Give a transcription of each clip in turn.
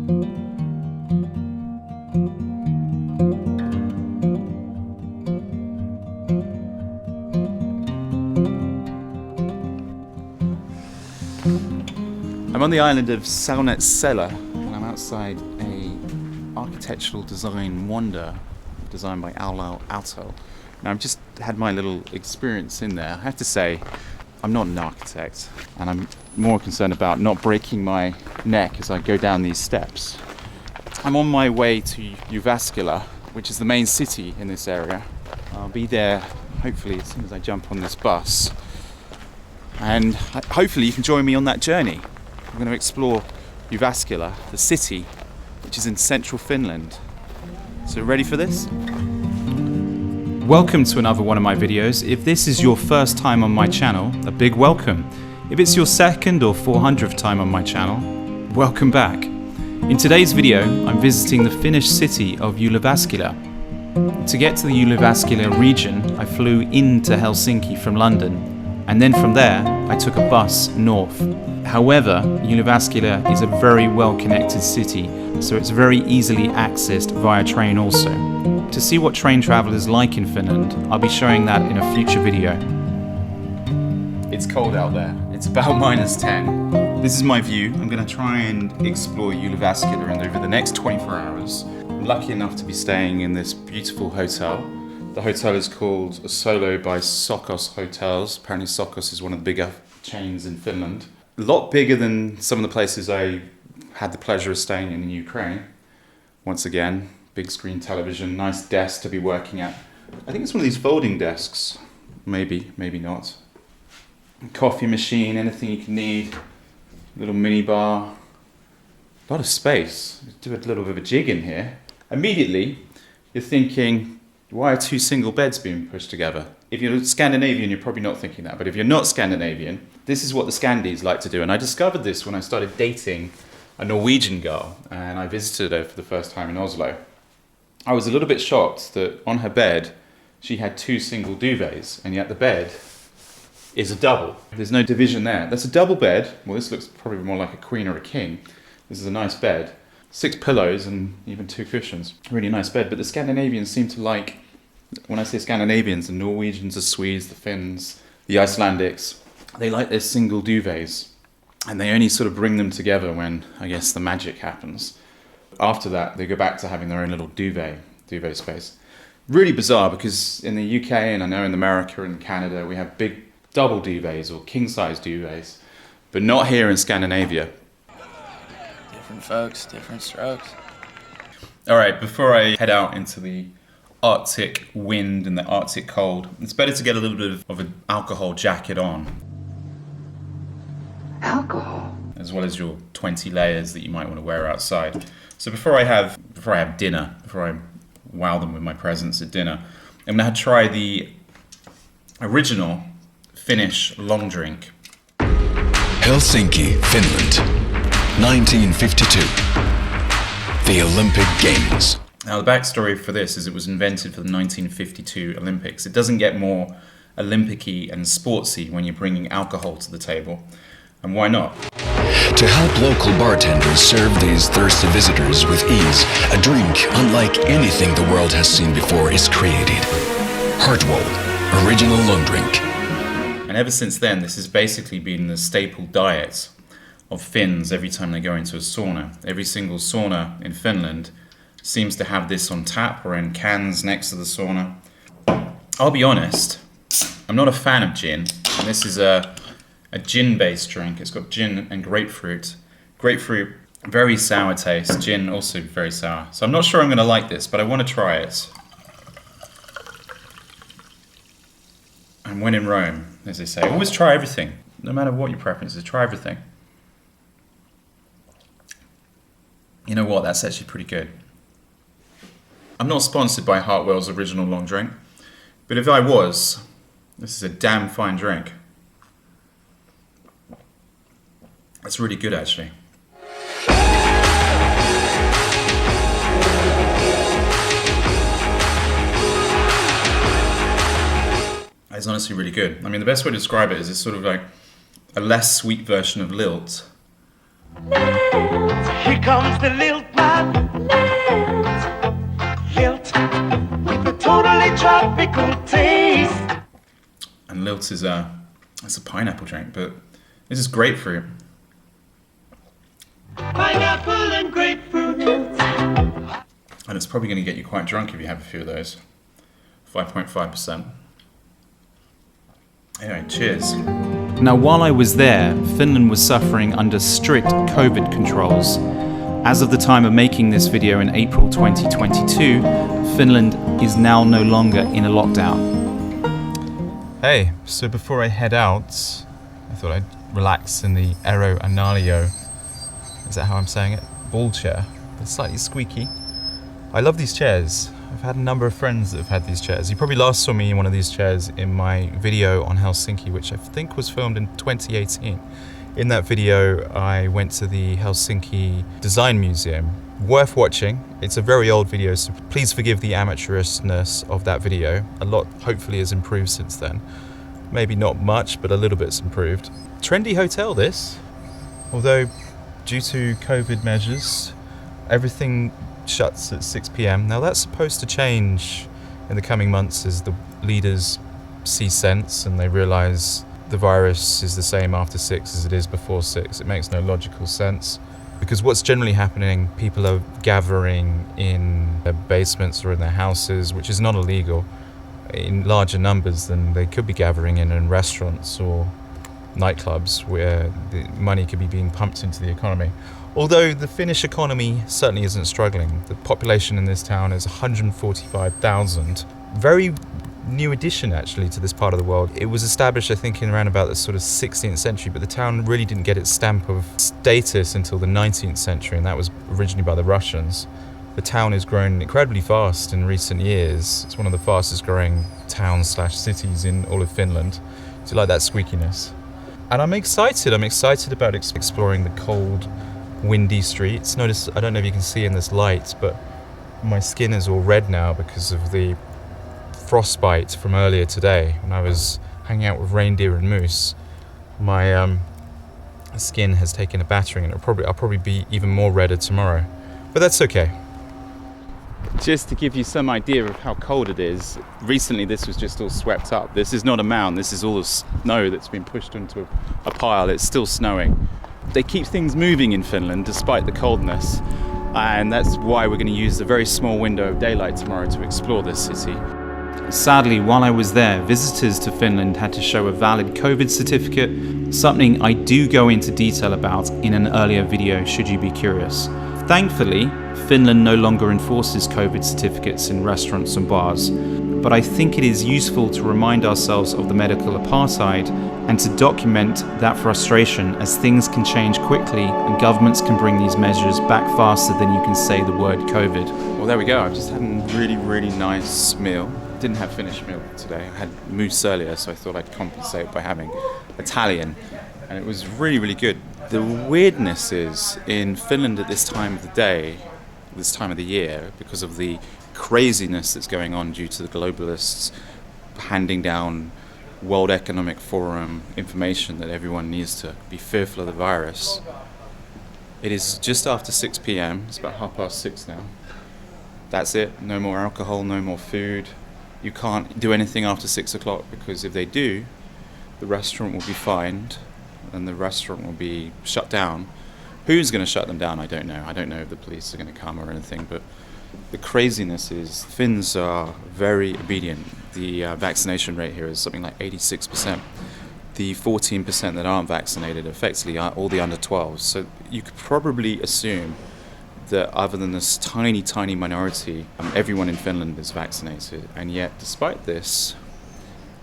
I'm on the island of Säynätsalo and I'm outside a architectural design wonder designed by Aalto. Now I've just had my little experience in there. I have to say, I'm not an architect and I'm more concerned about not breaking my neck as I go down these steps. I'm on my way to Jyväskylä, which is the main city in this area. I'll be there hopefully as soon as I jump on this bus. And hopefully you can join me on that journey. I'm going to explore Jyväskylä, the city, which is in central Finland. So ready for this? Welcome to another one of my videos. If this is your first time on my channel, a big welcome. If it's your second or 400th time on my channel, welcome back. In today's video, I'm visiting the Finnish city of Jyväskylä. To get to the Jyväskylä region, I flew into Helsinki from London. And then from there, I took a bus north. However, Jyväskylä is a very well-connected city, so it's very easily accessed via train also. To see what train travel is like in Finland, I'll be showing that in a future video. It's cold out there. It's about -10. This is my view. I'm going to try and explore Jyväskylä, and over the next 24 hours, I'm lucky enough to be staying in this beautiful hotel. The hotel is called Solo by Sokos Hotels. Apparently Sokos is one of the bigger chains in Finland. A lot bigger than some of the places I had the pleasure of staying in Ukraine. Once again, big screen television, nice desk to be working at. I think it's one of these folding desks. Maybe, maybe not. Coffee machine, anything you can need. Little mini bar. A lot of space. Do a little bit of a jig in here. Immediately, you're thinking, why are two single beds being pushed together? If you're Scandinavian, you're probably not thinking that. But if you're not Scandinavian, this is what the Scandies like to do. And I discovered this when I started dating a Norwegian girl. And I visited her for the first time in Oslo. I was a little bit shocked that on her bed, she had two single duvets. And yet the bed is a double. There's no division there. That's a double bed. Well, this looks probably more like a queen or a king. This is a nice bed. 6 pillows and even 2 cushions. Really nice bed, but the Scandinavians seem to like, when I say Scandinavians, the Norwegians, the Swedes, the Finns, the Icelandics, they like their single duvets. And they only sort of bring them together when, I guess, the magic happens. After that, they go back to having their own little duvet space. Really bizarre, because in the UK, and I know in America and Canada, we have big double duvets or king-size duvets, but not here in Scandinavia. Different folks, different strokes. All right, before I head out into the Arctic wind and the Arctic cold, it's better to get a little bit of an alcohol jacket on. Alcohol? As well as your 20 layers that you might want to wear outside. So before I have dinner, before I wow them with my presence at dinner, I'm going to try the original Finnish long drink. Helsinki, Finland. 1952. The Olympic Games. Now the backstory for this is it was invented for the 1952 Olympics. It doesn't get more Olympic-y and sportsy when you're bringing alcohol to the table. And why not? To help local bartenders serve these thirsty visitors with ease, a drink unlike anything the world has seen before is created. Hartwall, original long drink. And ever since then, this has basically been the staple diet of Finns every time they go into a sauna. Every single sauna in Finland seems to have this on tap or in cans next to the sauna. I'll be honest, I'm not a fan of gin. And this is a gin-based drink. It's got gin and grapefruit. Grapefruit, very sour taste. Gin, also very sour. So I'm not sure I'm going to like this, but I want to try it. And when in Rome, as they say, always try everything. No matter what your preference is, try everything. You know what, that's actually pretty good. I'm not sponsored by Hartwell's original long drink, but if I was, this is a damn fine drink. That's really good actually. It's honestly really good. I mean, the best way to describe it is it's sort of like a less sweet version of Lilt. Here comes the lilt man. Lilt with a totally tropical taste. And lilt is it's a pineapple drink, but this is grapefruit. Pineapple and grapefruit. And it's probably going to get you quite drunk if you have a few of those. 5.5%. Anyway, cheers. Now, while I was there, Finland was suffering under strict COVID controls. As of the time of making this video in April 2022, Finland is now no longer in a lockdown. Hey, so before I head out, I thought I'd relax in the Ero Analio. Is that how I'm saying it? Ball chair. It's slightly squeaky. I love these chairs. I've had a number of friends that have had these chairs. You probably last saw me in one of these chairs in my video on Helsinki, which I think was filmed in 2018. In that video, I went to the Helsinki Design Museum. Worth watching. It's a very old video, so please forgive the amateurishness of that video. A lot, hopefully, has improved since then. Maybe not much, but a little bit's improved. Trendy hotel, this. Although, due to COVID measures, everything shuts at 6 p.m. Now that's supposed to change in the coming months as the leaders see sense and they realise the virus is the same after 6 as it is before 6. It makes no logical sense. Because what's generally happening, people are gathering in their basements or in their houses, which is not illegal, in larger numbers than they could be gathering in restaurants or nightclubs where the money could be being pumped into the economy. Although the Finnish economy certainly isn't struggling. The population in this town is 145,000. Very new addition actually to this part of the world. It was established I think in around about the sort of 16th century, but the town really didn't get its stamp of status until the 19th century, and that was originally by the Russians. The town has grown incredibly fast in recent years. It's one of the fastest growing towns/cities in all of Finland. Do you like that squeakiness? And I'm excited about exploring the cold, windy streets. Notice, I don't know if you can see in this light, but my skin is all red now because of the frostbite from earlier today when I was hanging out with reindeer and moose. My skin has taken a battering, and I'll probably be even more redder tomorrow. But that's okay. Just to give you some idea of how cold it is, recently this was just all swept up. This is not a mound, this is all the snow that's been pushed into a pile. It's still snowing. They keep things moving in Finland despite the coldness, and that's why we're going to use the very small window of daylight tomorrow to explore this city. Sadly, while I was there, visitors to Finland had to show a valid COVID certificate, something I do go into detail about in an earlier video should you be curious. Thankfully, Finland no longer enforces COVID certificates in restaurants and bars, but I think it is useful to remind ourselves of the medical apartheid and to document that frustration, as things can change quickly and governments can bring these measures back faster than you can say the word COVID. Well, there we go. I've just had a really, really nice meal. Didn't have Finnish meal today. I had moose earlier, so I thought I'd compensate by having Italian, and it was really, really good. The weirdness is in Finland at this time of the day, this time of the year, because of the craziness that's going on due to the globalists handing down World Economic Forum information that everyone needs to be fearful of the virus. It is just after 6 p.m. It's about 6:30 now. That's it. No more alcohol, no more food. You can't do anything after 6 o'clock, because if they do, the restaurant will be fined and the restaurant will be shut down. Who's going to shut them down? I don't know. I don't know if the police are going to come or anything, but the craziness is Finns are very obedient. The vaccination rate here is something like 86%. The 14% that aren't vaccinated effectively are all the under 12s. So you could probably assume that other than this tiny, tiny minority, everyone in Finland is vaccinated. And yet, despite this,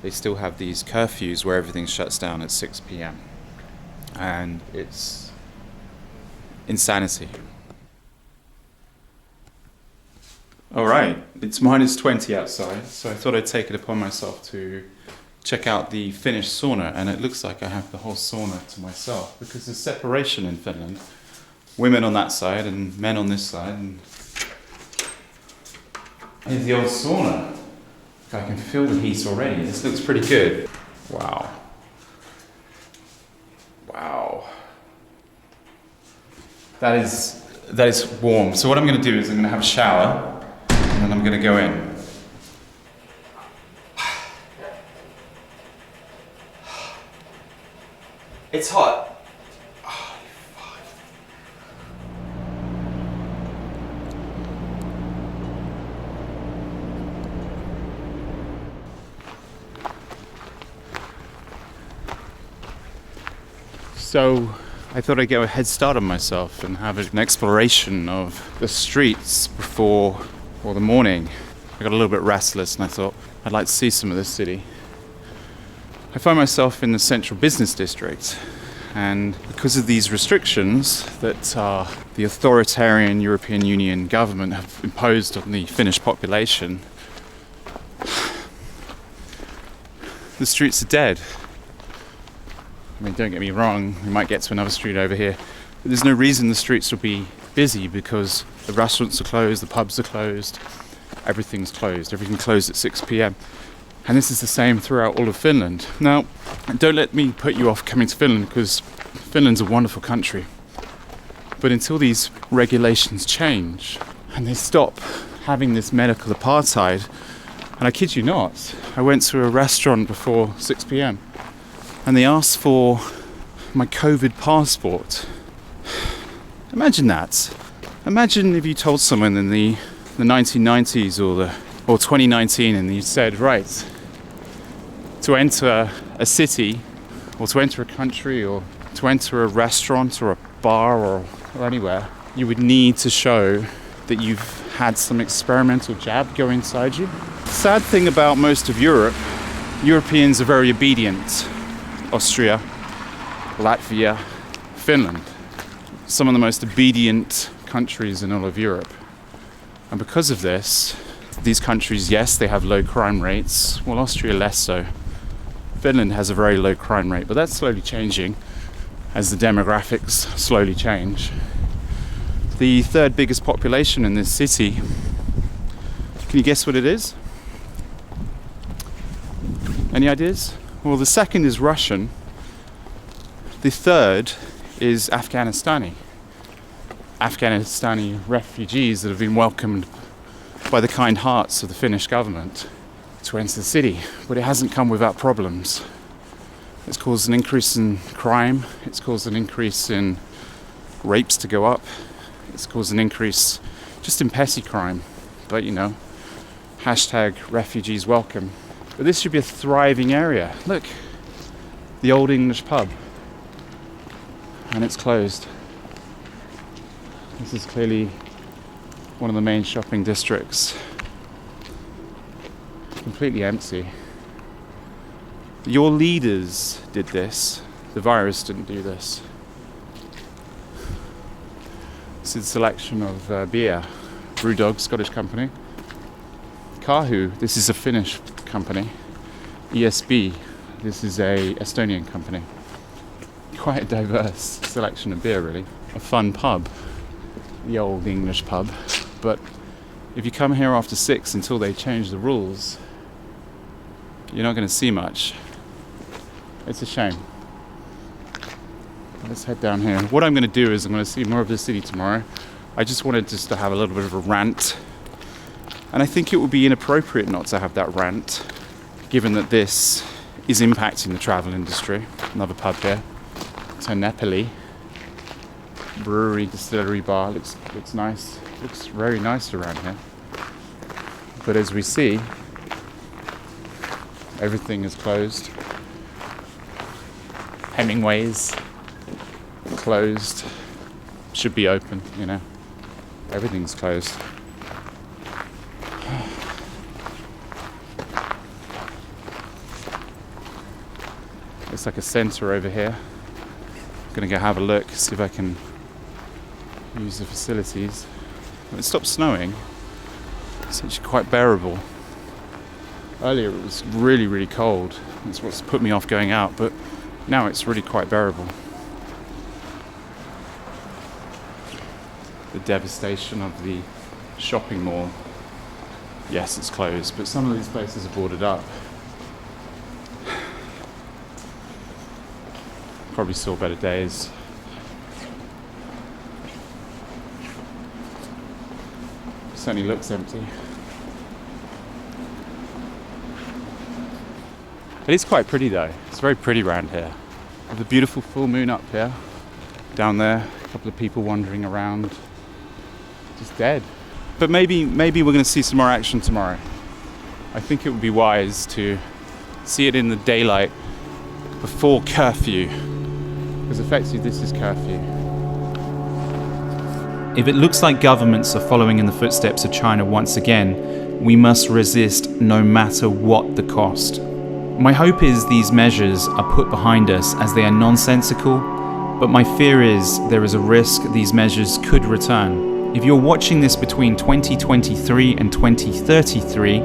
they still have these curfews where everything shuts down at 6 p.m. And it's insanity. All right, it's -20 outside, so I thought I'd take it upon myself to check out the Finnish sauna, and it looks like I have the whole sauna to myself because there's separation in Finland. Women on that side and men on this side, and here's the old sauna. I can feel the heat already. This looks pretty good. Wow. Wow. That is warm. So what I'm going to do is I'm going to have a shower and then I'm going to go in. It's hot. So I thought I'd get a head start on myself and have an exploration of the streets before the morning. I got a little bit restless and I thought I'd like to see some of the city. I find myself in the central business district, and because of these restrictions that the authoritarian European Union government have imposed on the Finnish population, the streets are dead. I mean, don't get me wrong, we might get to another street over here, but there's no reason the streets will be busy because the restaurants are closed, the pubs are closed, everything's closed, everything closed at 6 p.m. And this is the same throughout all of Finland. Now, don't let me put you off coming to Finland, because Finland's a wonderful country. But until these regulations change and they stop having this medical apartheid, and I kid you not, I went to a restaurant before 6 p.m. and they asked for my COVID passport. Imagine that. Imagine if you told someone in the 1990s or 2019 and you said, right, to enter a city or to enter a country or to enter a restaurant or a bar or anywhere, you would need to show that you've had some experimental jab go inside you. The sad thing about most of Europe, Europeans are very obedient. Austria, Latvia, Finland, some of the most obedient countries in all of Europe. And because of this, these countries, yes, they have low crime rates. Well, Austria less so. Finland has a very low crime rate, but that's slowly changing as the demographics slowly change. The third biggest population in this city, can you guess what it is? Any ideas? Well, the second is Russian. The third is Afghanistani refugees that have been welcomed by the kind hearts of the Finnish government to enter the city, but it hasn't come without problems. It's caused an increase in crime, it's caused an increase in rapes to go up, it's caused an increase just in petty crime, but you know, hashtag refugees welcome. But this should be a thriving area. Look, the old English pub, and it's closed. This is clearly one of the main shopping districts. Completely empty. Your leaders did this. The virus didn't do this. This is a selection of beer. Brewdog, Scottish company. Kahu, this is a Finnish company. ESB, this is a Estonian company. Quite a diverse selection of beer, really. A fun pub. The old English pub. But if you come here after 6 until they change the rules, you're not going to see much. It's a shame. Let's head down here. What I'm going to do is I'm going to see more of the city tomorrow. I just wanted just to have a little bit of a rant. And I think it would be inappropriate not to have that rant, given that this is impacting the travel industry. Another pub here. Tyranny. Brewery, distillery bar. Looks nice. Looks very nice around here. But as we see, everything is closed. Hemingway's closed. Should be open, you know. Everything's closed. Looks like a centre over here. I'm gonna go have a look, see if I can use the facilities. When it stopped snowing, it's actually quite bearable. Earlier it was really, really cold. That's what's put me off going out, but now it's really quite bearable. The devastation of the shopping mall. Yes, it's closed, but some of these places are boarded up. Probably saw better days. certainly looks empty. It is quite pretty though. It's very pretty around here. With a beautiful full moon up here. Down there, a couple of people wandering around. Just dead. But maybe we're going to see some more action tomorrow. I think it would be wise to see it in the daylight before curfew. Because effectively this is curfew. If it looks like governments are following in the footsteps of China once again, we must resist no matter what the cost. My hope is these measures are put behind us as they are nonsensical, but my fear is there is a risk these measures could return. If you're watching this between 2023 and 2033,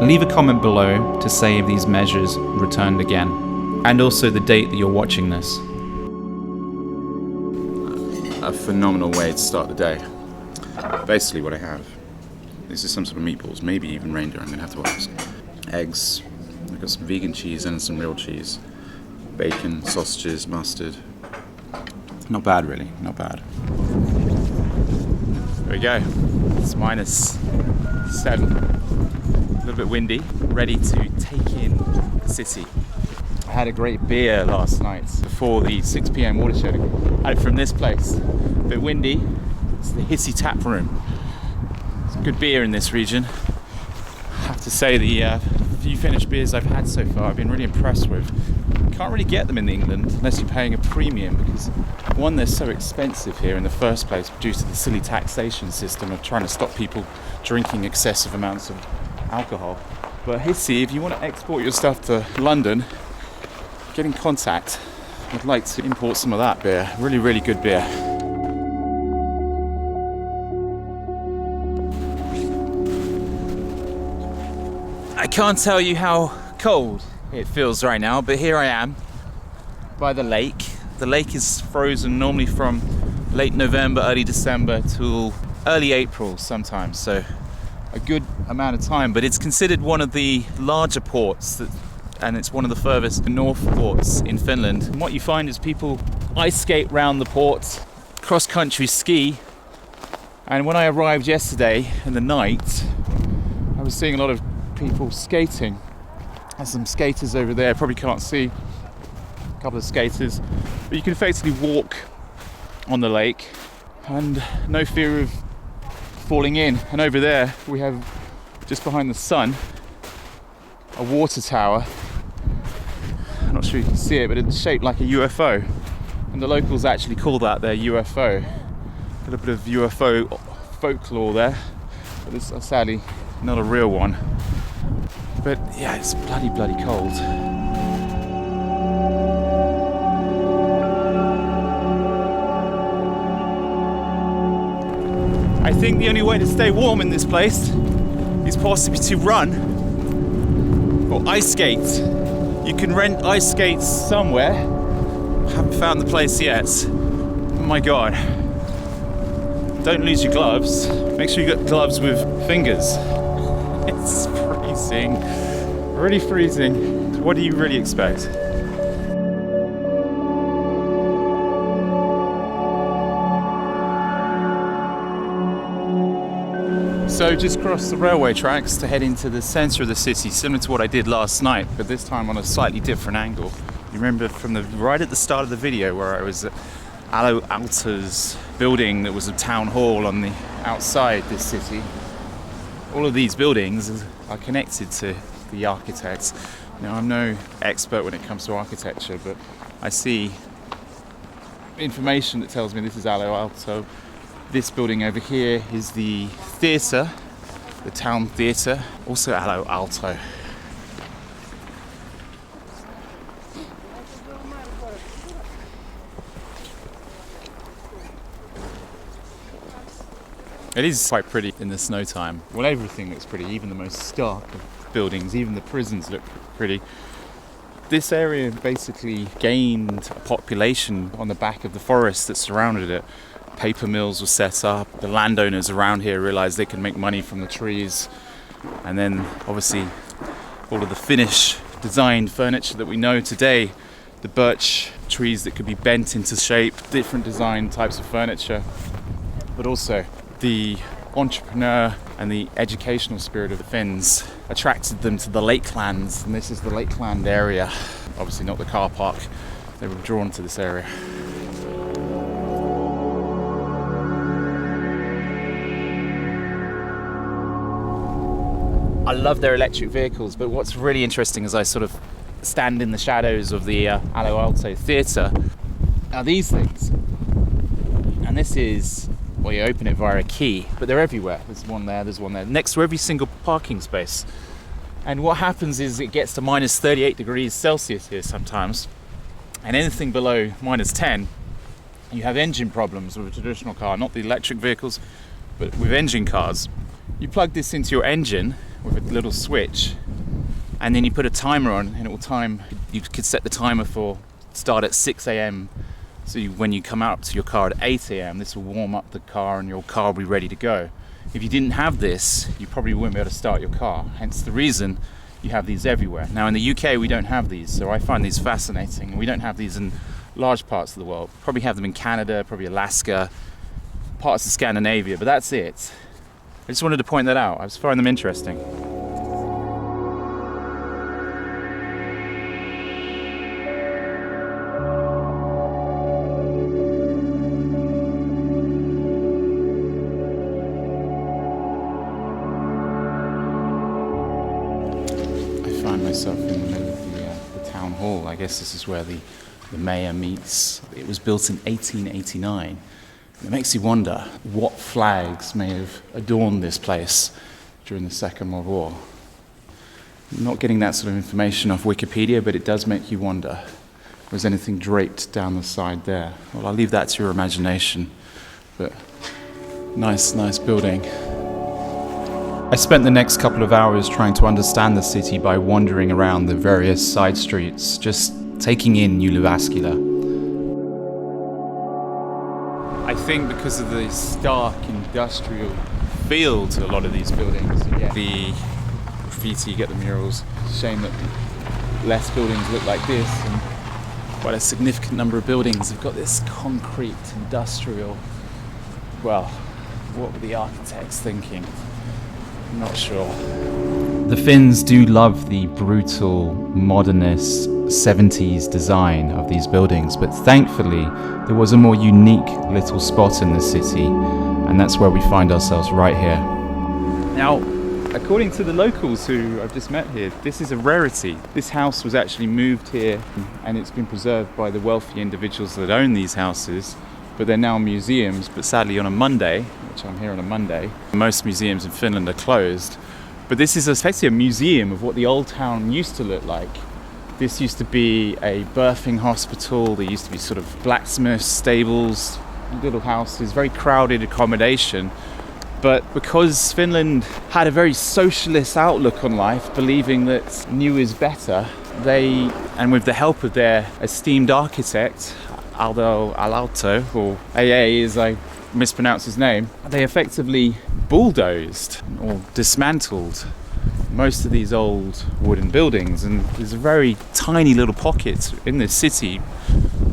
leave a comment below to say if these measures returned again, and also the date that you're watching this. A phenomenal way to start the day. Basically what I have, this is some sort of meatballs, maybe even reindeer, I'm gonna have to ask. Eggs, I've got some vegan cheese and some real cheese. Bacon, sausages, mustard. Not bad really, not bad. There we go, it's -7. A little bit windy, ready to take in the city. I had a great beer last night before the 6 p.m. watershed. I had it from this place. A bit windy. It's the Hissy Tap Room. It's good beer in this region. I have to say the few Finnish beers I've had so far I've been really impressed with. You can't really get them in England unless you're paying a premium because one, they're so expensive here in the first place due to the silly taxation system of trying to stop people drinking excessive amounts of alcohol. But Hissy, if you want to export your stuff to London, get in contact. I'd like to import some of that beer. Really, really good beer. I can't tell you how cold it feels right now, but here I am by the lake. The lake is frozen normally from late November, early December till early April sometimes, so a good amount of time, but it's considered one of the larger ports and it's one of the furthest north ports in Finland. And what you find is people ice skate round the port, cross-country ski, and when I arrived yesterday in the night, I was seeing a lot of people skating. There's some skaters over there, probably can't see a couple of skaters, but you can effectively walk on the lake and no fear of falling in. And over there we have, just behind the sun, a water tower. I'm not sure you can see it, but it's shaped like a UFO, and the locals actually call that their UFO. A little bit of UFO folklore there, but it's sadly not a real one. But yeah, it's bloody cold. I think the only way to stay warm in this place is possibly to run or ice skate. You can rent ice skates somewhere. I haven't found the place yet. Oh my god. Don't lose your gloves. Make sure you got gloves with fingers. It's freezing. Really freezing. What do you really expect? So just crossed the railway tracks to head into the centre of the city, similar to what I did last night, but this time on a slightly different angle. You remember from right at the start of the video where I was at Aalto's building that was a town hall on the outside this city. All of these buildings are connected to the architects. Now, I'm no expert when it comes to architecture, but I see information that tells me this is Aalto. This building over here is the theatre, the town theatre, also Aalto. It is quite pretty in the snow time. Well, everything looks pretty, even the most stark of buildings, even the prisons look pretty. This area basically gained a population on the back of the forest that surrounded it. Paper mills were set up. The landowners around here realized they could make money from the trees. And then obviously all of the Finnish designed furniture that we know today, the birch trees that could be bent into shape, different design types of furniture, but also the entrepreneur and the educational spirit of the Finns attracted them to the Lakelands, and this is the Lakeland area. Obviously not the car park. They were drawn to this area. I love their electric vehicles, but what's really interesting as I sort of stand in the shadows of the Aalto Theatre are these things. And this is, well, you open it via a key, but they're everywhere. There's one there, next to every single parking space. And what happens is it gets to minus 38 degrees Celsius here sometimes, and anything below minus 10, you have engine problems with a traditional car, not the electric vehicles, but with engine cars. You plug this into your engine with a little switch, and then you put a timer on, and it will time. You could set the timer for start at 6 a.m. So when you come out to your car at 8 a.m, this will warm up the car and your car will be ready to go. If you didn't have this, you probably wouldn't be able to start your car. Hence the reason you have these everywhere. Now in the UK we don't have these, so I find these fascinating. We don't have these in large parts of the world. Probably have them in Canada, probably Alaska, parts of Scandinavia, but that's it. I just wanted to point that out. I just find them interesting. I find myself in the middle of the town hall. I guess this is where the mayor meets. It was built in 1889. It makes you wonder what flags may have adorned this place during the Second World War. I'm not getting that sort of information off Wikipedia, but it does make you wonder. Was anything draped down the side there? Well, I'll leave that to your imagination, but nice building. I spent the next couple of hours trying to understand the city by wandering around the various side streets, just taking in Jyväskylä. I think because of the stark industrial feel to a lot of these buildings, you get the graffiti, you get the murals. Shame that less buildings look like this, and quite a significant number of buildings have got this concrete industrial. Well, what were the architects thinking? I'm not sure. The Finns do love the brutal, modernist 70s design of these buildings, but thankfully there was a more unique little spot in the city, and that's where we find ourselves right here. Now, according to the locals who I've just met here, this is a rarity. This house was actually moved here and it's been preserved by the wealthy individuals that own these houses, but they're now museums. But sadly on a Monday, which I'm here on a Monday, most museums in Finland are closed. But this is effectively a museum of what the old town used to look like. This used to be a birthing hospital, there used to be sort of blacksmiths, stables, little houses, very crowded accommodation. But because Finland had a very socialist outlook on life, believing that new is better, and with the help of their esteemed architect, Aalto, or AA as I mispronounce his name, they effectively bulldozed or dismantled most of these old wooden buildings, and there's a very tiny little pocket in this city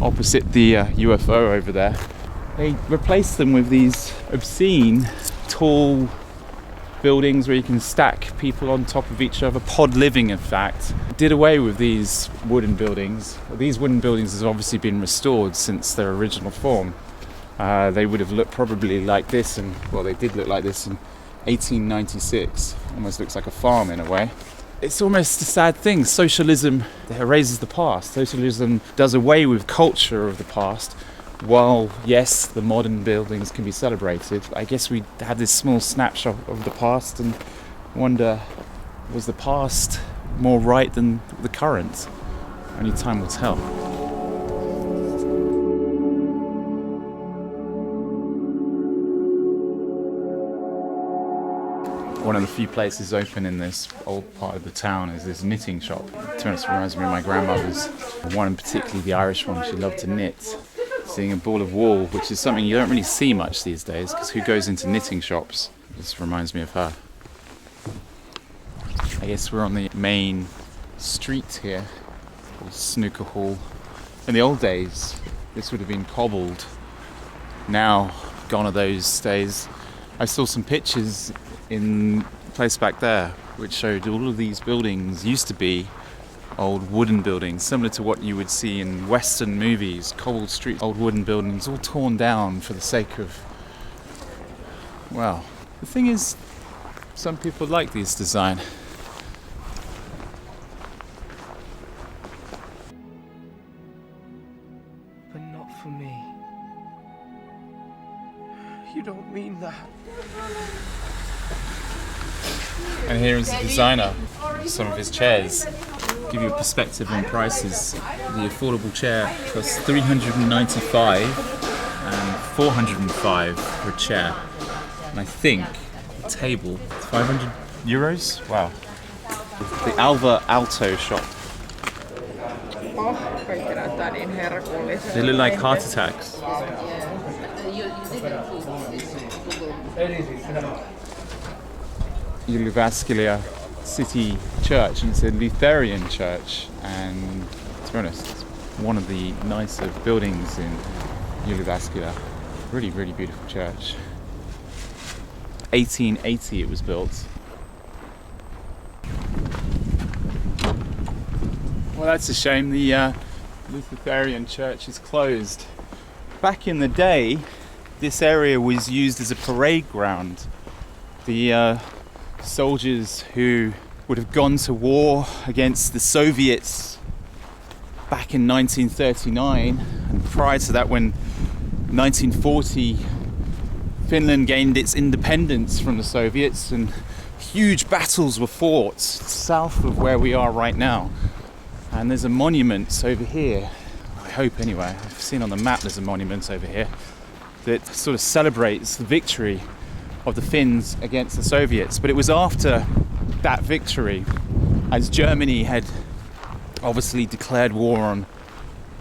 opposite the UFO over there. They replaced them with these obscene tall buildings where you can stack people on top of each other, pod living in fact. Did away with these wooden buildings. These wooden buildings have obviously been restored since their original form. They would have looked probably like this, and well, they did look like this in 1896. Almost looks like a farm in a way. It's almost a sad thing. Socialism erases the past. Socialism does away with culture of the past, while yes, the modern buildings can be celebrated. I guess we have this small snapshot of the past and wonder, was the past more right than the current? Only time will tell. One of the few places open in this old part of the town is this knitting shop. To be honest, it reminds me of my grandmother's. One, particularly the Irish one, she loved to knit. Seeing a ball of wool, which is something you don't really see much these days, because who goes into knitting shops? This reminds me of her. I guess we're on the main street here, called Snooker Hall. In the old days, this would have been cobbled. Now, gone are those days. I saw some pictures in a place back there which showed all of these buildings used to be old wooden buildings, similar to what you would see in Western movies, cobbled streets, old wooden buildings, all torn down for the sake of, well, the thing is, some people like this design. But not for me. You don't mean that. And here is the designer of some of his chairs. Give you a perspective on prices. The affordable chair costs $395 and $405 for a chair. And I think the table, €500? Wow. The Alvar Aalto shop. They look like heart attacks. Jyväskylä City Church, and it's a Lutheran church, and to be honest, it's one of the nicer buildings in Jyväskylä. Really, really beautiful church. 1880 it was built. Well, that's a shame. The Lutheran church is closed. Back in the day, this area was used as a parade ground. The soldiers who would have gone to war against the Soviets back in 1939, and prior to that, when 1940 Finland gained its independence from the Soviets, and huge battles were fought south of where we are right now. And there's a monument over here, I hope anyway, I've seen on the map there's a monument over here that sort of celebrates the victory of the Finns against the Soviets. But it was after that victory, as Germany had obviously declared war on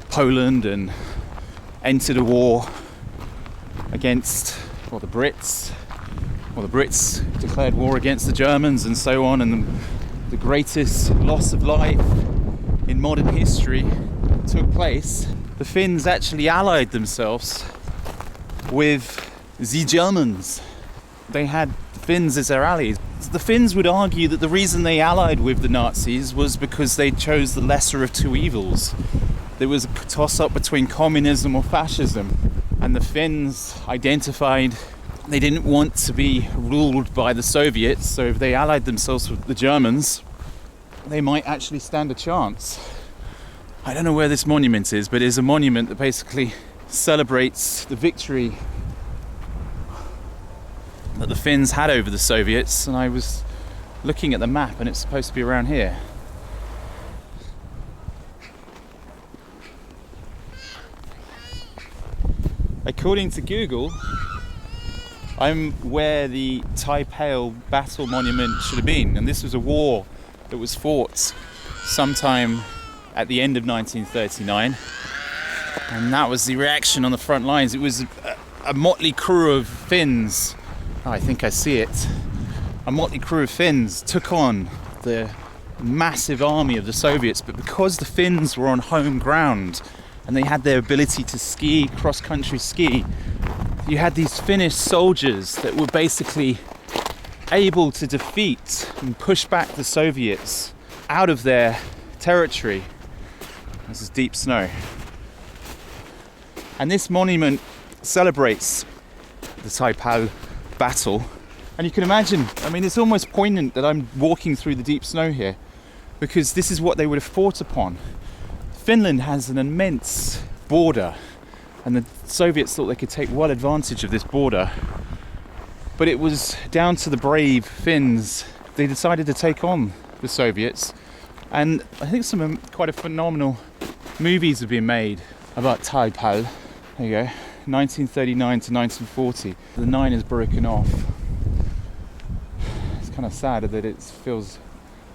Poland and entered a war against the Brits. Well, the Brits declared war against the Germans and so on, and the greatest loss of life in modern history took place. The Finns actually allied themselves with the Germans. They had the Finns as their allies. The Finns would argue that the reason they allied with the Nazis was because they chose the lesser of two evils. There was a toss-up between communism or fascism, and the Finns identified they didn't want to be ruled by the Soviets, so if they allied themselves with the Germans, they might actually stand a chance. I don't know where this monument is, but it's a monument that basically celebrates the victory that the Finns had over the Soviets, and I was looking at the map and it's supposed to be around here. According to Google, I'm where the Taipale battle monument should have been, and this was a war that was fought sometime at the end of 1939, and that was the reaction on the front lines. It was a motley crew of Finns. Oh, I think I see it. A motley crew of Finns took on the massive army of the Soviets, but because the Finns were on home ground and they had their ability to ski, cross-country ski, you had these Finnish soldiers that were basically able to defeat and push back the Soviets out of their territory. This is deep snow. And this monument celebrates the Taipale battle. And you can imagine, I mean, it's almost poignant that I'm walking through the deep snow here, because this is what they would have fought upon. Finland has an immense border, and the Soviets thought they could take well advantage of this border. But it was down to the brave Finns. They decided to take on the Soviets. And I think some quite a phenomenal movies have been made about Taipale. There you go. 1939 to 1940. The 9 is broken off. It's kind of sad that it feels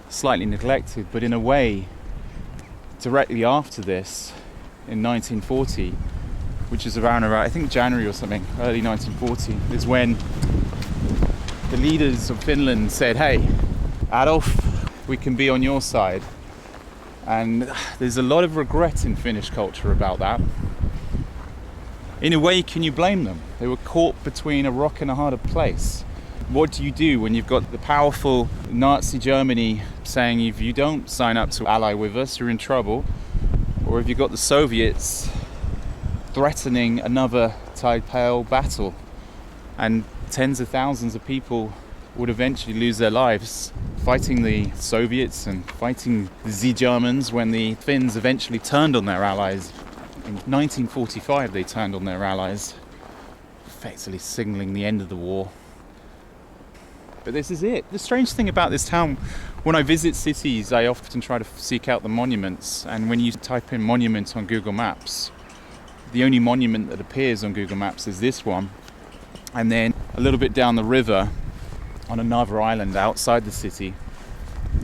slightly neglected, but in a way, directly after this, in 1940, which is around I think January or something, early 1940, is when the leaders of Finland said, hey, Adolf, we can be on your side. And there's a lot of regret in Finnish culture about that. In a way, can you blame them? They were caught between a rock and a hard place. What do you do when you've got the powerful Nazi Germany saying if you don't sign up to ally with us, you're in trouble? Or if you've got the Soviets threatening another tide-pale battle, and tens of thousands of people would eventually lose their lives fighting the Soviets and fighting the Germans when the Finns eventually turned on their allies. In 1945 they turned on their allies, effectively signalling the end of the war. But this is it. The strange thing about this town, when I visit cities, I often try to seek out the monuments, and when you type in monument on Google Maps, the only monument that appears on Google Maps is this one. And then a little bit down the river, on another island outside the city,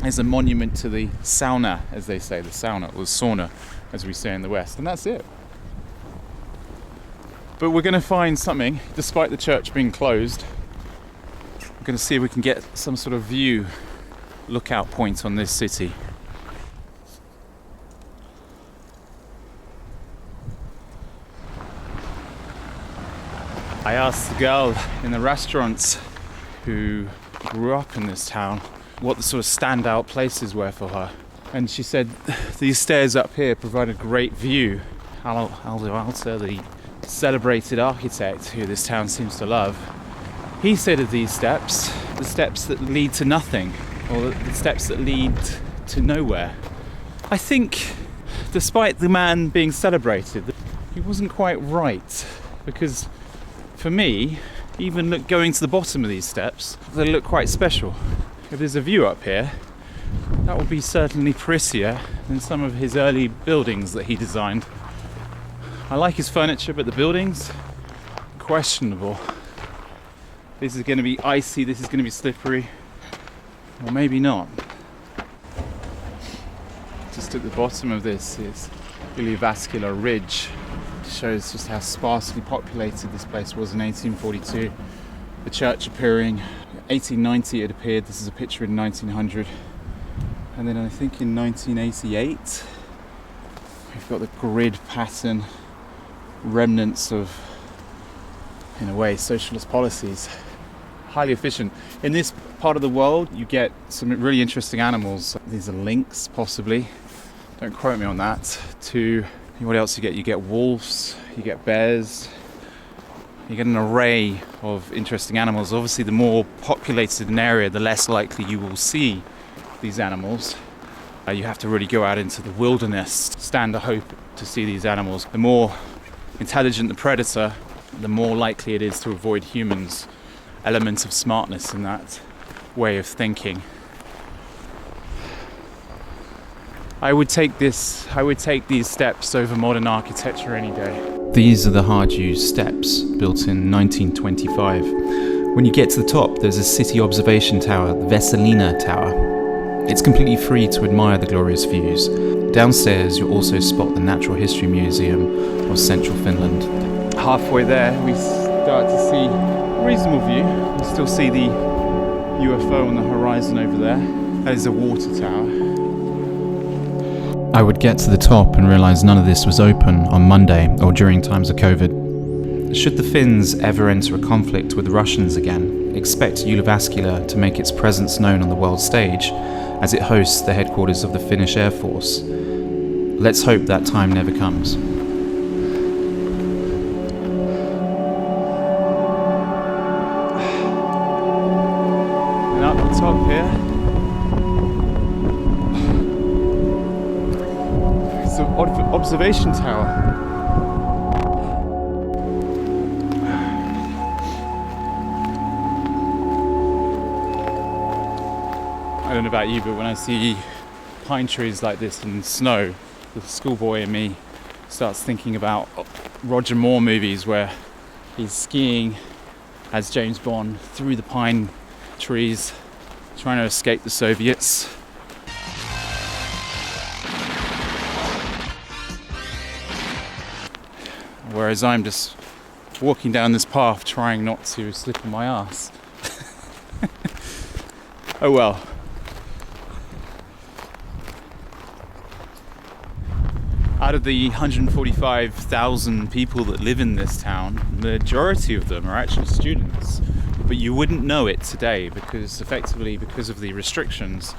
is a monument to the sauna, as they say, the sauna, or sauna, as we say in the West, and that's it. But we're going to find something, despite the church being closed. We're going to see if we can get some sort of view, lookout point on this city. I asked the girl in the restaurants who grew up in this town what the sort of standout places were for her. And she said these stairs up here provide a great view. Alvar, the celebrated architect who this town seems to love, he said of these steps, the steps that lead to nothing, or the steps that lead to nowhere. I think, despite the man being celebrated, he wasn't quite right, because for me, even going to the bottom of these steps, they look quite special. If there's a view up here, that will be certainly prettier than some of his early buildings that he designed. I like his furniture, but the buildings, questionable. This is going to be icy, this is going to be slippery, or maybe not. Just at the bottom of this is Jyväskylä Ridge. It shows just how sparsely populated this place was in 1842. The church appearing, 1890 it appeared, this is a picture in 1900. And then I think in 1988, we've got the grid pattern, remnants of, in a way, socialist policies. Highly efficient. In this part of the world, you get some really interesting animals. These are lynx, possibly. Don't quote me on that. To what else you get? You get wolves, you get bears, you get an array of interesting animals. Obviously, the more populated an area, the less likely you will see these animals. You have to really go out into the wilderness, stand a hope to see these animals. The more intelligent the predator, the more likely it is to avoid humans. Element of smartness in that way of thinking. I would take these steps over modern architecture any day. These are the hard-used steps, built in 1925. When you get to the top, there's a city observation tower, the Veselina Tower. It's completely free to admire the glorious views. Downstairs, you'll also spot the Natural History Museum of Central Finland. Halfway there, we start to see a reasonable view. You still see the UFO on the horizon over there. That is a water tower. I would get to the top and realise none of this was open on Monday or during times of COVID. Should the Finns ever enter a conflict with the Russians again, expect Jyväskylä to make its presence known on the world stage, as it hosts the headquarters of the Finnish Air Force. Let's hope that time never comes. And up the top here, it's an observation tower. I don't know about you, but when I see pine trees like this and snow, the schoolboy in me starts thinking about Roger Moore movies where he's skiing as James Bond through the pine trees, trying to escape the Soviets. Whereas I'm just walking down this path trying not to slip on my ass. Oh well. Out of the 145,000 people that live in this town, the majority of them are actually students. But you wouldn't know it today because effectively, because of the restrictions,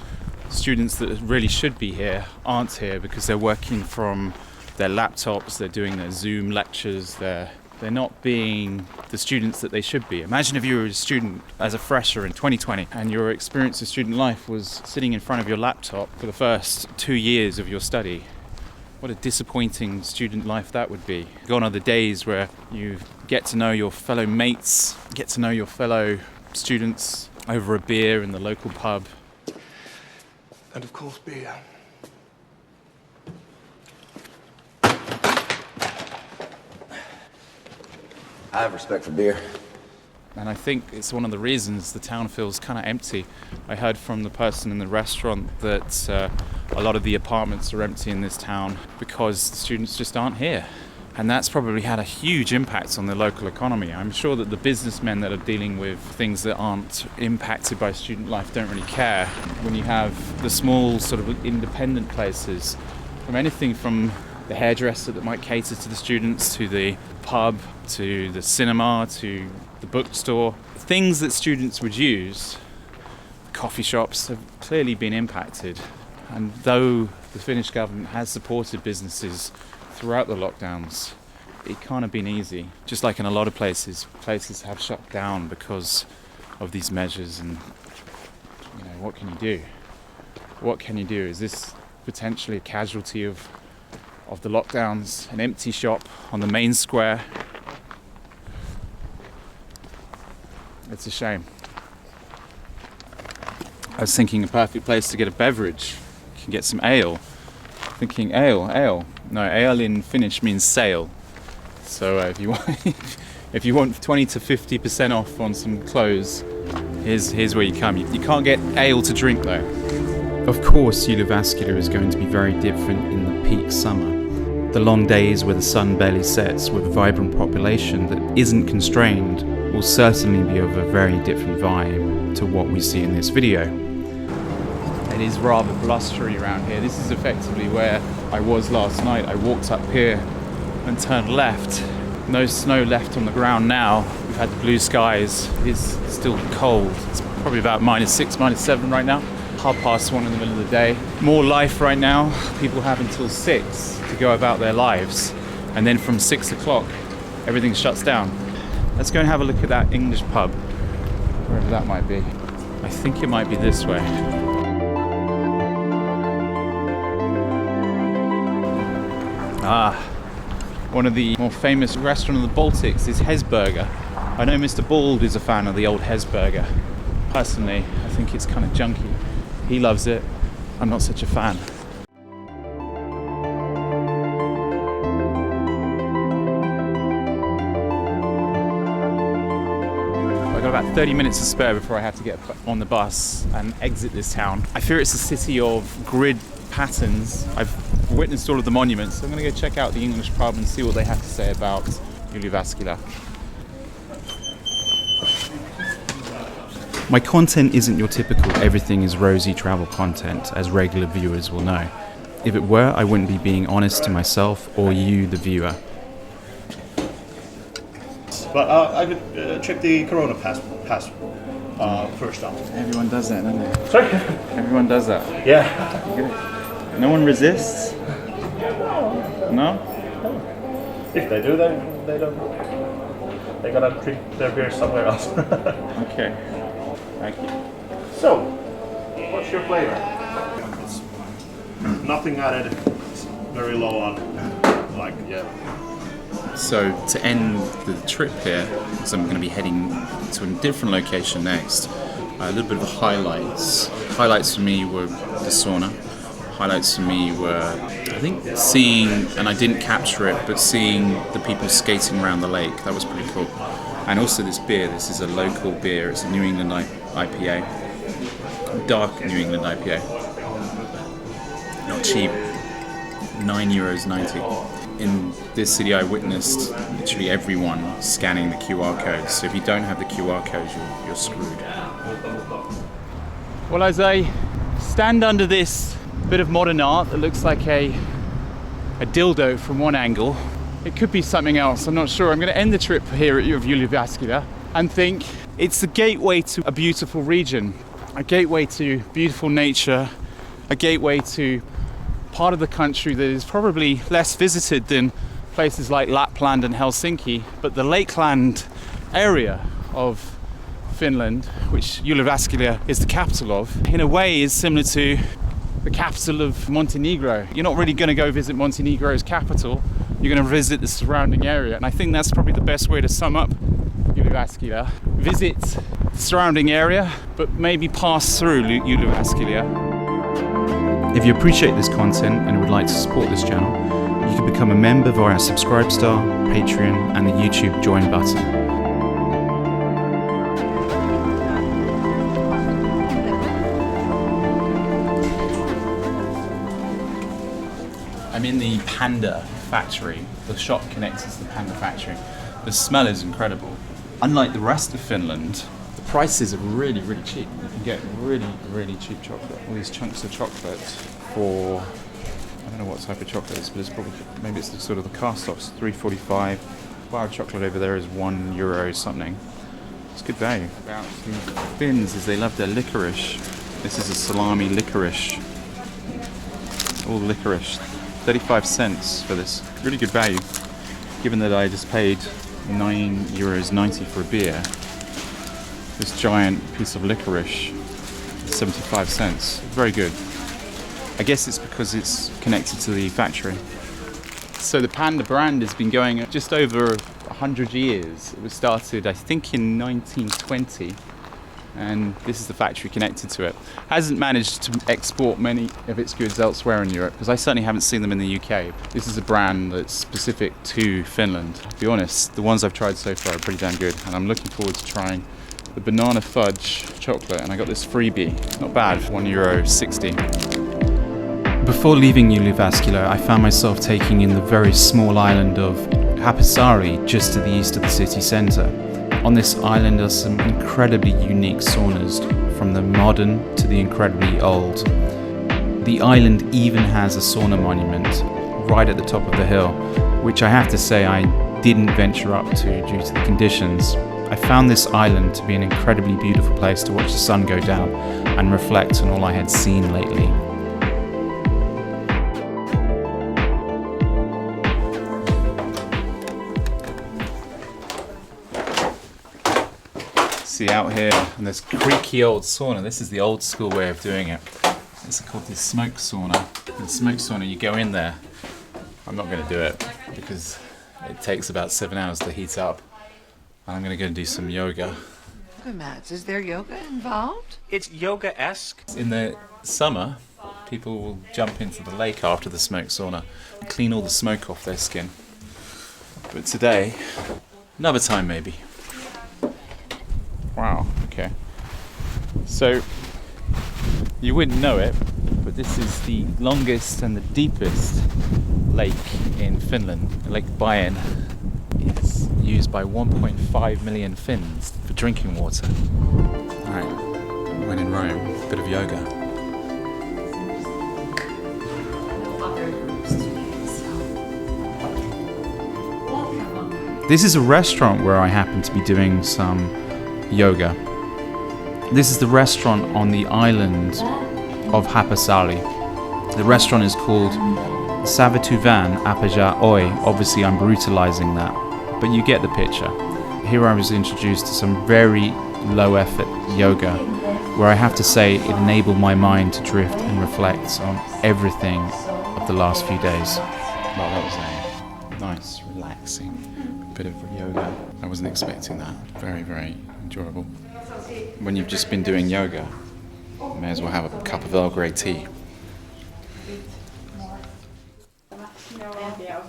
students that really should be here aren't here because they're working from their laptops, they're doing their Zoom lectures, they're not being the students that they should be. Imagine if you were a student as a fresher in 2020 and your experience of student life was sitting in front of your laptop for the first 2 years of your study. What a disappointing student life that would be. Gone are the days where you get to know your fellow mates, get to know your fellow students over a beer in the local pub. And of course, beer. I have respect for beer. And I think it's one of the reasons the town feels kind of empty. I heard from the person in the restaurant that a lot of the apartments are empty in this town because the students just aren't here. And that's probably had a huge impact on the local economy. I'm sure that the businessmen that are dealing with things that aren't impacted by student life don't really care. When you have the small sort of independent places, from anything from the hairdresser that might cater to the students, to the pub, to the cinema, to the bookstore, things that students would use, coffee shops have clearly been impacted. And though the Finnish government has supported businesses throughout the lockdowns, it can't have been easy. Just like in a lot of places have shut down because of these measures. And you know, what can you do? What can you do? Is this potentially a casualty of the lockdowns? An empty shop on the main square. It's a shame. I was thinking a perfect place to get a beverage. You can get some ale. Thinking ale. No, ale in Finnish means sail. So if you want 20 to 50% off on some clothes, here's where you come. You can't get ale to drink though. Of course, Jyväskylä is going to be very different in the peak summer. The long days where the sun barely sets with a vibrant population that isn't constrained will certainly be of a very different vibe to what we see in this video. It is rather blustery around here. This is effectively where I was last night. I walked up here and turned left. No snow left on the ground now. We've had the blue skies. It's still cold. It's probably about -6, -7 right now. 1:30 in the middle of the day. More life right now. People have until 6 to go about their lives. And then from 6 o'clock, everything shuts down. Let's go and have a look at that English pub, wherever that might be. I think it might be this way. One of the more famous restaurants of the Baltics is Hesburger. I know Mr. Bald is a fan of the old Hesburger. Personally, I think it's kind of junky. He loves it. I'm not such a fan. I've got about 30 minutes to spare before I have to get on the bus and exit this town. I fear it's a city of grid patterns. I've witnessed all of the monuments, so I'm going to go check out the English pub and see what they have to say about Jyväskylä. My content isn't your typical everything is rosy travel content, as regular viewers will know. If it were, I wouldn't be being honest to myself or you, the viewer. But I could check the Corona pass first off. Everyone does that, doesn't they? Sorry? Everyone does that. Yeah. No one resists? No? If they do, they don't. They gotta drink their beer somewhere else. Okay. Thank you. So, what's your flavor? Nothing added. It's very low on, So to end the trip here, because I'm going to be heading to a different location next, a little bit of the highlights. Highlights for me were the sauna. Highlights for me were, I think, seeing, and I didn't capture it, but seeing the people skating around the lake. That was pretty cool. And also this beer. This is a local beer. It's a New England IPA. Dark New England IPA. Not cheap. €9.90. In this city, I witnessed literally everyone scanning the QR codes. So if you don't have the QR codes, you're screwed. Well, as I stand under this bit of modern art that looks like a a dildo from one angle. It could be something else, I'm not sure. I'm going to end the trip here at Jyväskylä and think it's a gateway to a beautiful region, a gateway to beautiful nature, a gateway to part of the country that is probably less visited than places like Lapland and Helsinki, but the Lakeland area of Finland, which Jyväskylä is the capital of, in a way is similar to the capital of Montenegro. You're not really going to go visit Montenegro's capital, you're going to visit the surrounding area, and I think that's probably the best way to sum up Jyväskylä. Visit the surrounding area, but maybe pass through Jyväskylä. If you appreciate this content and would like to support this channel, you can become a member via Subscribestar, Patreon and the YouTube join button. I'm in the Panda factory. The shop connects to the Panda factory. The smell is incredible. Unlike the rest of Finland, the prices are really, really cheap. You can get really, really cheap chocolate. All these chunks of chocolate for, I don't know what type of chocolate it is, but it's probably, maybe it's the sort of the cast-offs, $3.45. Bar of chocolate over there is €1 something. It's good value. About the Finns is they love their licorice. This is a salami licorice. All licorice. 35 cents for this. Really good value. Given that I just paid €9.90 for a beer, this giant piece of licorice, 75 cents. Very good. I guess it's because it's connected to the factory. So the Panda brand has been going just over 100 years. It was started, I think, in 1920, and this is the factory connected to it. Hasn't managed to export many of its goods elsewhere in Europe, because I certainly haven't seen them in the UK. This is a brand that's specific to Finland. To be honest, the ones I've tried so far are pretty damn good, and I'm looking forward to trying the banana fudge chocolate, and I got this freebie. Not bad, €1.60. Before leaving Jyväskylä, I found myself taking in the very small island of Haapsaari, just to the east of the city centre. On this island are some incredibly unique saunas, from the modern to the incredibly old. The island even has a sauna monument right at the top of the hill, which I have to say I didn't venture up to due to the conditions. I found this island to be an incredibly beautiful place to watch the sun go down and reflect on all I had seen lately. See, out here in this creaky old sauna, this is the old school way of doing it. It's called the smoke sauna. In the smoke sauna, you go in there. I'm not going to do it because it takes about 7 hours to heat up. And I'm going to go and do some yoga. Yoga mats. Is there yoga involved? It's yoga-esque. In the summer, people will jump into the lake after the smoke sauna and clean all the smoke off their skin. But today, another time maybe. Wow, okay. So, you wouldn't know it, but this is the longest and the deepest lake in Finland. Lake Bayern. It's used by 1.5 million Finns for drinking water. Alright, when in Rome, a bit of yoga. This is a restaurant where I happen to be doing some yoga. This is the restaurant on the island of Haapsaari. The restaurant is called Savutuvan Apaja Oi. Obviously I'm brutalizing that, but you get the picture. Here I was introduced to some very low effort yoga, where I have to say it enabled my mind to drift and reflect on everything of the last few days. Well, that was a nice, relaxing bit of yoga. I wasn't expecting that. Very, very enjoyable. When you've just been doing yoga, you may as well have a cup of Earl Grey tea.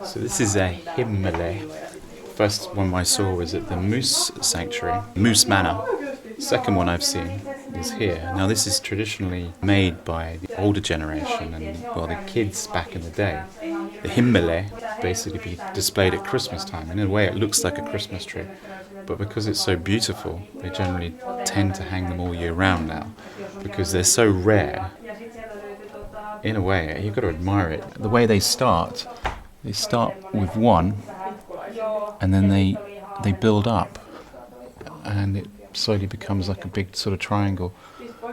So this is a himmele. First one I saw was at the Moose Sanctuary, Moose Manor. Second one I've seen is here. Now this is traditionally made by the older generation and, well, the kids back in the day. The himmele basically be displayed at Christmas time. In a way it looks like a Christmas tree, but because it's so beautiful, they generally tend to hang them all year round now, because they're so rare. In a way, you've got to admire it. The way they start They start with one, and then they build up, and it slowly becomes like a big sort of triangle.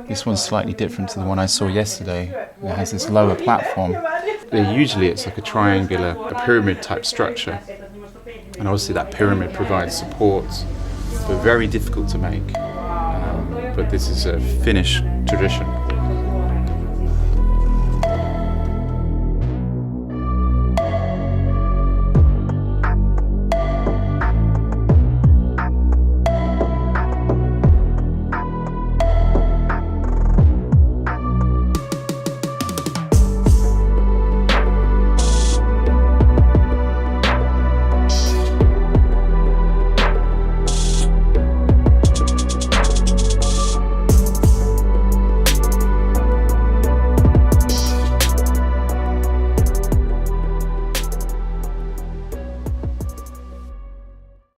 This one's slightly different to the one I saw yesterday. It has this lower platform. Usually it's like a triangular, a pyramid type structure, and obviously that pyramid provides supports. They're very difficult to make, but this is a Finnish tradition.